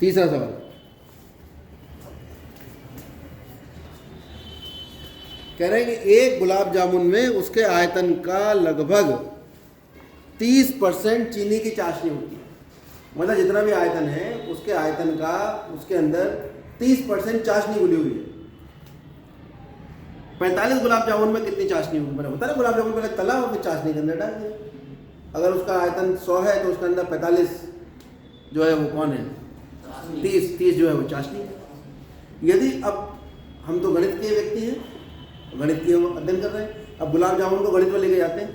तीसरा सवाल, कह रहे हैं कि एक गुलाब जामुन में उसके आयतन का लगभग 30% चीनी की चाशनी होती है। मतलब जितना भी आयतन है उसके आयतन का उसके अंदर 30% चाशनी घुली हुई है। 45 गुलाब जामुन में कितनी चाशनी होगी? मैंने होता है ना, गुलाब जामुन पहले तला और फिर चाशनी के अंदर डाल दिया। अगर उसका आयतन 100 है तो उसके अंदर 45 जो है वो कौन है? 30 जो है वो चाशनी है। यदि अब हम तो गणित के व्यक्ति हैं, गणित की हम अध्ययन कर रहे हैं, अब गुलाब जामुन को गणित में लेके जाते हैं।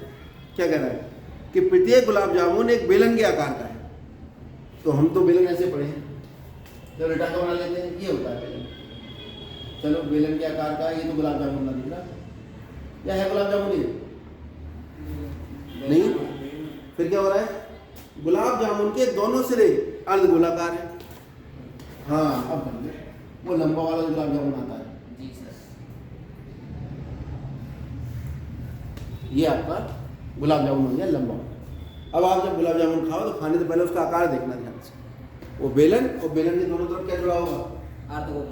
क्या कह रहा है कि प्रत्येक गुलाब जामुन एक बेलन के आकार का है। तो हम तो बेलन ऐसे पढ़े हैं, तो रेटा का बना लेते हैं, ये होता है बेलन। चलो बेलन के आकार का, ये तो गुलाब जामुन का दिख रहा क्या है? गुलाब जामुन ये नहीं। फिर क्या हो रहा है? गुलाब जामुन के दोनों सिरे अर्धगोलाकार है। हाँ, अब बन गया वो लंबा वाला गुलाब जामुन आता है। ये आपका गुलाब जामुन हो गया लंबा। अब आप जब गुलाब जामुन खाओ तो खाने से पहले उसका आकार देखना ध्यान से। वो बेलन और बेलन के दोनों तरफ क्या जुड़ा होगा? अर्धगोल।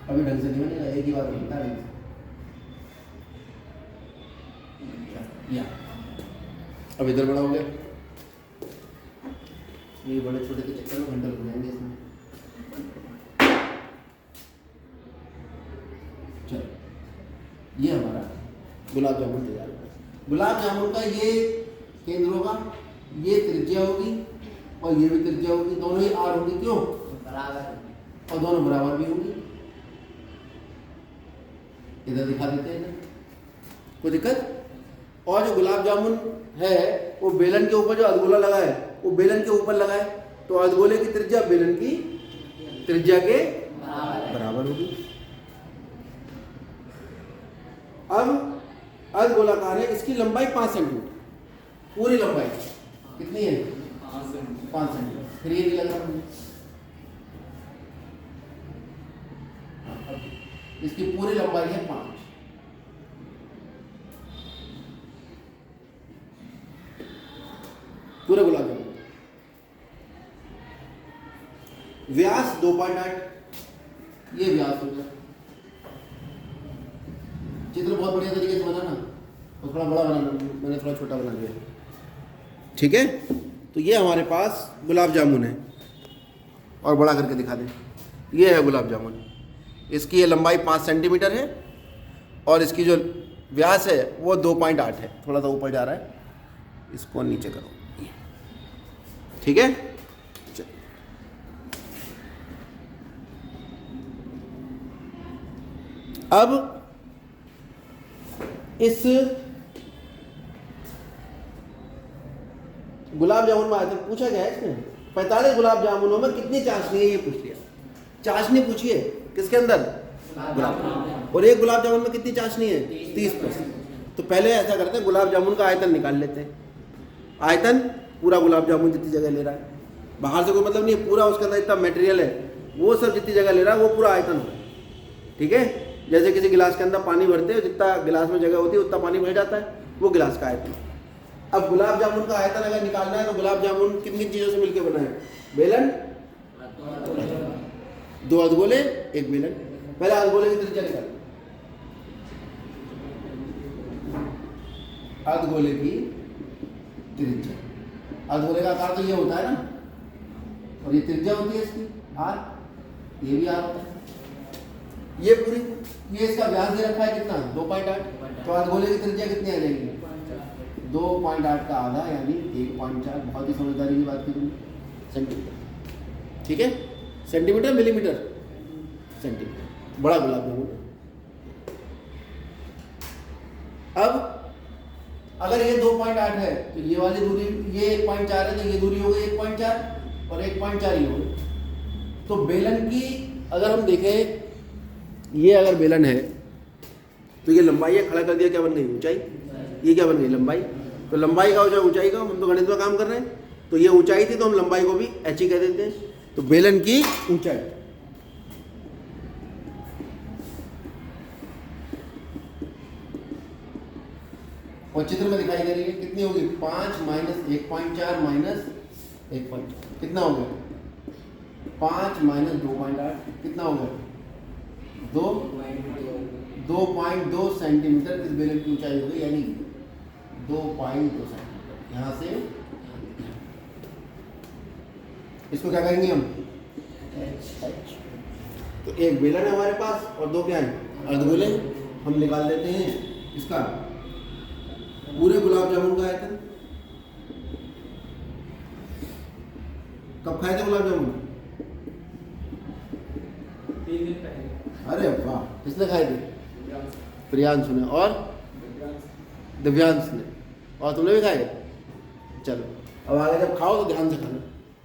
अभी ढंग से नहीं बनेगा, एक ही बात बनता है। या अब इधर बड़ा हो गया, ये बड़े छोटे के चक्कर में घंटा लग जाएंगे इसमें। चलो, ये हमारा गुलाब जामुन तैयार होगा। गुलाब जामुन का ये केंद्र होगा, ये त्रिज्या होगी और ये भी त्रिज्या होगी, दोनों ही आर होगी। क्यों? बराबर, और दोनों बराबर भी होगी। इधर दिखा देते हैं, कोई दिक्कत? और जो गुलाब जामुन है वो बेलन के ऊपर जो अर्धगोला लगा है वो बेलन के ऊपर लगा है, तो अर्धगोले की त्रिज्या बेलन की त्रिज्या के बराबर होगी। अब अर्धगोलाकार है, इसकी लंबाई 5 सेंटीमीटर, पूरी लंबाई कितनी है? 5 सेंटीमीटर। फिर ये भी लगा हमने, इसकी पूरी लंबाई है 5। पूरे गुलाब जामुन व्यास 2.8, ये व्यास हो गया। चित्र बहुत बढ़िया तरीके से बनाना और थोड़ा बड़ा बनाना, मैंने थोड़ा छोटा बना दिया। ठीक है, तो ये हमारे पास गुलाब जामुन है, और बड़ा करके दिखा दें। ये है गुलाब जामुन, इसकी ये लंबाई 5 सेंटीमीटर है और इसकी जो व्यास है वो 2.8 है। थोड़ा सा ऊपर जा रहा है, इसको नीचे करो। ठीक है, चलो। अब इस गुलाब जामुन में आयतन पूछा गया है इसमें 45 गुलाब जामुनों में कितनी चाशनी है, ये पूछ लिया। चाशनी पूछी है किसके अंदर? गुलाब। और एक गुलाब जामुन में कितनी चाशनी है? 30%। तो पहले ऐसा करते हैं, गुलाब जामुन का आयतन निकाल लेते हैं। आयतन पूरा गुलाब जामुन जितनी जगह ले रहा है, बाहर से कोई मतलब नहीं है, पूरा उसके अंदर इतना मटेरियल है वो सब जितनी जगह ले रहा है वो पूरा आयतन हो। ठीक है, जैसे किसी गिलास के अंदर पानी भरते हो, जितना गिलास में जगह होती है उतना पानी भर जाता है, वो गिलास का आयतन। अब गुलाब जामुन का आयतन अगर निकालना है तो गुलाब जामुन किन किन चीज़ों से मिलकर बना है? बेलन, 2 अर्धगोले, 1 बेलन। पहले अर्धगोले की त्रिज्या निकाल, अर्धगोले की त्रिज्या। अर्धगोले का आकार तो ये होता है ना, और ये त्रिज्या होती है इसकी आर, ये भी आर होता है। ये पूरी, ये इसका व्यास दे रखा है कितना? 2.8। तो अर्धगोले की त्रिज्या कितनी आ जाएगी? 2.8 का आधा यानी 1.4। बहुत ही समझदारी की बात की तुमने, सेंटीमीटर। ठीक है, सेंटीमीटर, मिलीमीटर, सेंटीमीटर। बड़ा गुलाब जामुन। अब अगर ये 2.8 है तो ये वाली दूरी, ये 1.4 है तो ये दूरी हो गई 1.4 और 1.4 ही हो गई। तो बेलन की अगर हम देखें, ये अगर बेलन है तो ये लंबाई है, खड़ा कर दिया, क्या बन गई? ऊंचाई। ये क्या बन गई? लंबाई। तो लंबाई का हो जाए ऊंचाई का, हम तो गणित में काम कर रहे हैं, तो ये ऊंचाई थी तो हम लंबाई को भी h ही कह देते हैं। तो बेलन की ऊंचाई, और चित्र में दिखाई दे रही है कितनी होगी 5 माइनस 1.4 माइनस 1. कितना हो गया 5 माइनस 2.8 कितना हो गया 2.2 सेंटीमीटर इस बेलन की ऊंचाई हो गई, यानी 2.2 सेंटीमीटर। यहाँ से इसको क्या करेंगे हम H। तो एक बेलन है हमारे पास और दो क्या है अर्धगोले। हम निकाल लेते हैं इसका पूरे गुलाब जामुन का आयतन। कब खाए थे गुलाब जामुन? 3 दिन पहले। अरे वाह, किसने खाए थे? प्रियांशु ने और दिव्यांश ने। और तुमने भी खाए? चलो अब आगे जब खाओ तो ध्यान से खाना,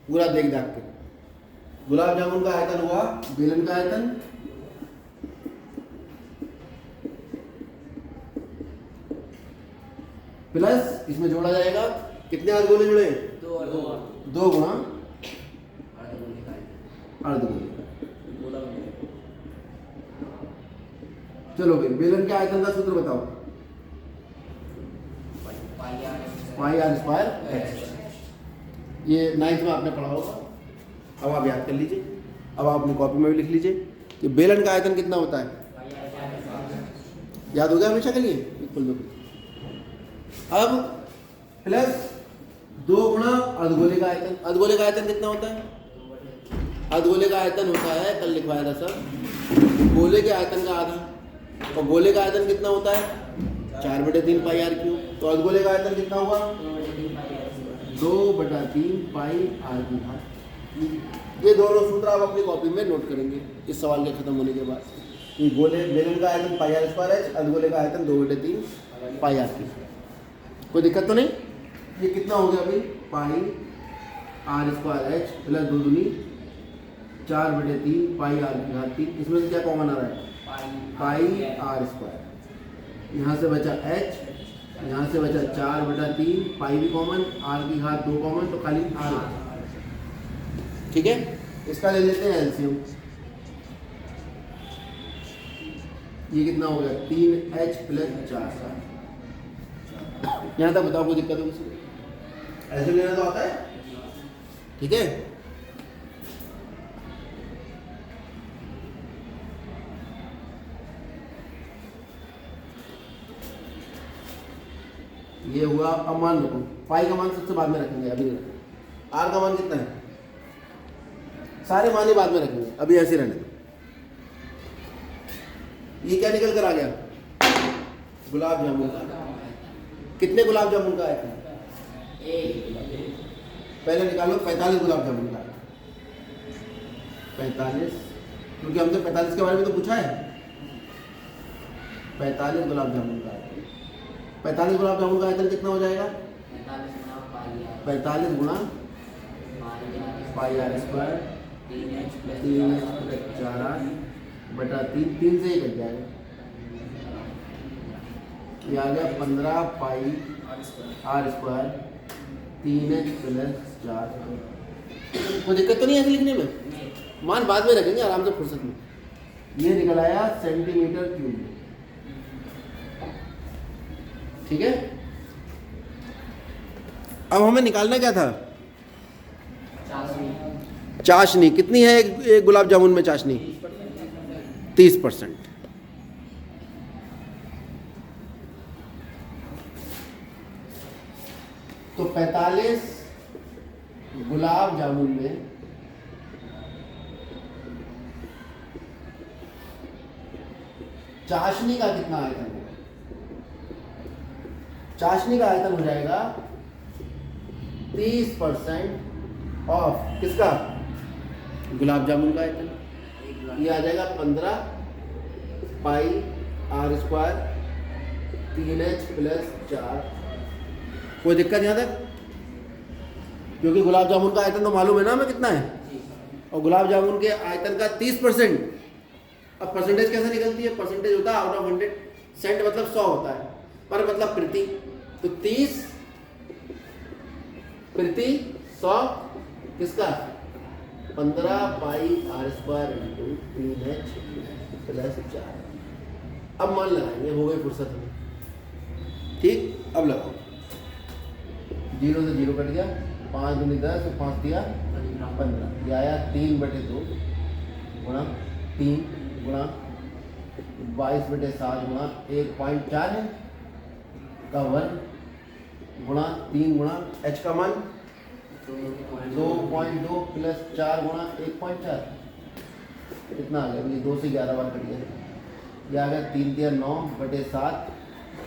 पूरा देख दाख के। गुलाब जामुन का आयतन हुआ बेलन का आयतन प्लस इसमें जोड़ा जाएगा कितने अर्धगोले जुड़े? 2 गुणा अर्धगोले। चलो भाई बेलन के आयतन का सूत्र बताओ। पाई आर स्क्वायर एच। ये 9th में आपने पढ़ा होगा, अब आप याद कर लीजिए। अब आप अपनी कॉपी में भी लिख लीजिए कि बेलन का आयतन कितना होता है। याद हो गया हमेशा के लिए? बिल्कुल बिल्कुल। अब प्लस 2 गुणा अर्धगोले का आयतन। अर्धगोले का आयतन कितना होता है? अर्धगोले का आयतन होता है, कल लिखवाया था सर, गोले के आयतन का आधा। और गोले का आयतन कितना होता है? 4/3 पाई आर क्यूब। तो अर्धगोले का आयतन कितना हुआ? 2/3 पाई आर की घात। ये दोनों सूत्र आप अपनी कॉपी में नोट करेंगे इस सवाल के खत्म होने के बाद। कि गोले बेलन का आयतन पाई आर स्क्वायर एच, अर्धगोले का आयतन 2/3 पाई आर की। कोई दिक्कत तो नहीं? ये कितना हो गया भाई? पाई आर स्क्वायर एच प्लस 2 दूनी 4/3 पाई आर की घात 3। इसमें से क्या कॉमन आ रहा है? पाई आर स्क्वायर। यहाँ से बचा एच, यहाँ से बचा 4/3, पाई भी कॉमन, आर की घात 2 कॉमन, तो खाली आर। ठीक है, इसका ले लेते हैं एलसीएम। ये कितना हो गया? 3h plus 4। यहाँ तक बताओ, कोई दिक्कत हो किसी को? ऐसे लेना तो आता है? ठीक है, ये हुआ। अब मान रखो पाई का मान सबसे बाद में रखेंगे, अभी नहीं रखेंगे। आर का मान कितना है? सारे मान ही बाद में रखेंगे, अभी ऐसे रहने दो। ये क्या निकल कर आ गया? गुलाब जामुन का। कितने गुलाब जामुन का आयतन? पहले निकालो 45 गुलाब जामुन का। 45, क्योंकि हमसे 45 के बारे में तो पूछा है। 45 गुलाब जामुन का आयतन। 45 गुलाब जामुन का आयतन कितना हो जाएगा? 45 गुणा पाई r square 3h plus 4r बटा 3 से ही कट जाएगा। ये आ गया 15 pi r square 3h plus 4। कोई दिक्कत तो नहीं है लिखने में? मान बाद में रखेंगे आराम से फुर्सत में। ये निकल आया सेंटीमीटर क्यूब। ठीक है, अब हमें निकालना क्या था? चाशनी। कितनी है एक गुलाब जामुन में चाशनी? 30%। तो 45 गुलाब जामुन में चाशनी का कितना आयतन होगा? चाशनी का आयतन हो जाएगा 30% ऑफ किसका? गुलाब जामुन का आयतन। ये आ जाएगा 15 pi r square 3h plus 4। कोई दिक्कत यहाँ तक? क्योंकि गुलाब जामुन का आयतन तो मालूम है ना हमें कितना है, और गुलाब जामुन के आयतन का 30%। अब परसेंटेज कैसे निकलती है? परसेंटेज होता है आउट ऑफ 100। सेंट मतलब 100 होता है, पर मतलब प्रति। तो 30 प्रति 100 किसका? 15 pi r square into 3h plus 4। अब मान लगाएंगे, हो गई फुर्सत में। ठीक, अब लगाओ। 0 से 0 कट गया, 5 दूनी 10 और 5 दिया 15, ये आया 3/2 गुणा 3 गुणा 22/7 गुणा 1.4 है का वर्ग गुणा 3 गुणा h का मान 2.2 प्लस 4 गुणा 1.4 कितना आ गया? ये 2 से 11 बार कट गया, ये आ गया 3 दिया 9/7